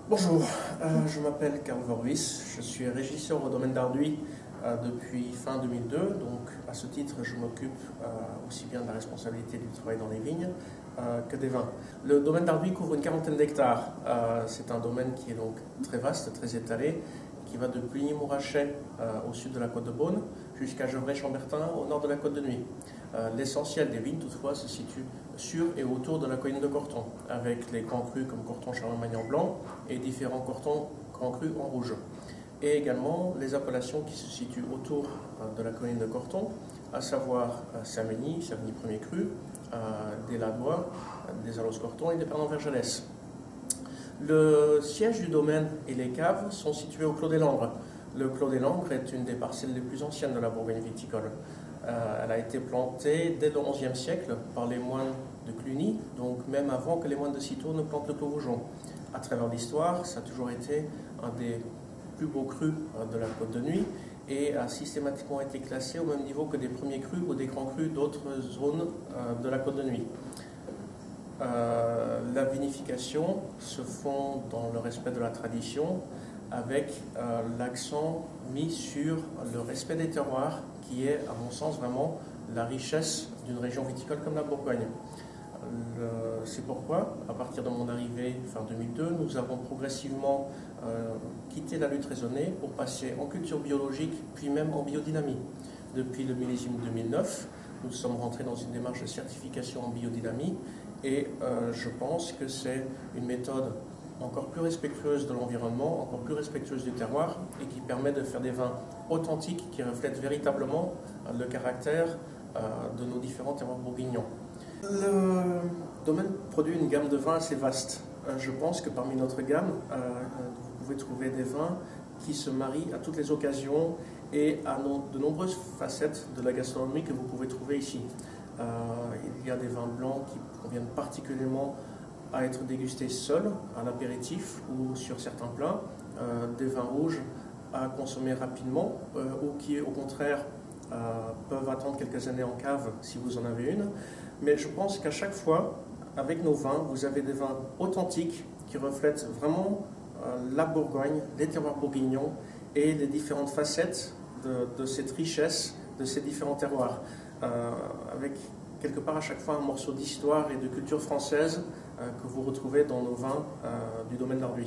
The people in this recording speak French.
Bonjour, je m'appelle Karl Vorvis, je suis régisseur au domaine d'Arduy depuis fin 2002, donc à ce titre je m'occupe aussi bien de la responsabilité du travail dans les vignes que des vins. Le domaine d'Arduy couvre une quarantaine d'hectares, c'est un domaine qui est donc très vaste, très étalé, qui va depuis Ligny-Mourachet au sud de la côte de Beaune jusqu'à Gevrey-Chambertin au nord de la côte de Nuits. L'essentiel des vignes toutefois se situe sur et autour de la colline de Corton, avec les grands crus comme Corton Charlemagne en blanc et différents Corton grands crus en rouge. Et également les appellations qui se situent autour de la colline de Corton, à savoir Saint-Menis, Saint-Menis premier cru, des Ladois, des Alos Corton et des Pernod-Vergelès. Le siège du domaine et les caves sont situés au Clos des Langres. Le Clos des Langres est une des parcelles les plus anciennes de la Bourgogne viticole. Elle a été plantée dès le XIe siècle par les moines de Cluny, donc même avant que les moines de Cîteaux ne plantent le Clos Vougeot. À travers l'histoire, ça a toujours été un des plus beaux crus de la Côte de Nuits et a systématiquement été classé au même niveau que des premiers crus ou des grands crus d'autres zones de la Côte de Nuits. La vinification se font dans le respect de la tradition avec l'accent mis sur le respect des terroirs qui est, à mon sens, vraiment la richesse d'une région viticole comme la Bourgogne. C'est pourquoi, à partir de mon arrivée fin 2002, nous avons progressivement quitté la lutte raisonnée pour passer en culture biologique, puis même en biodynamie. Depuis le millésime 2009, nous sommes rentrés dans une démarche de certification en biodynamie et je pense que c'est une méthode encore plus respectueuse de l'environnement, encore plus respectueuse du terroir et qui permet de faire des vins authentiques qui reflètent véritablement le caractère de nos différents terroirs bourguignons. Le domaine produit une gamme de vins assez vaste. Je pense que parmi notre gamme, vous pouvez trouver des vins qui se marient à toutes les occasions et à de nombreuses facettes de la gastronomie que vous pouvez trouver ici. Il y a des vins blancs qui conviennent particulièrement à être dégustés seuls, à l'apéritif ou sur certains plats, des vins rouges à consommer rapidement ou qui au contraire peuvent attendre quelques années en cave si vous en avez une. Mais je pense qu'à chaque fois, avec nos vins, vous avez des vins authentiques qui reflètent vraiment la Bourgogne, les terroirs bourguignons et les différentes facettes de cette richesse, de ces différents terroirs, avec quelque part à chaque fois un morceau d'histoire et de culture française que vous retrouvez dans nos vins du domaine d'Arduy.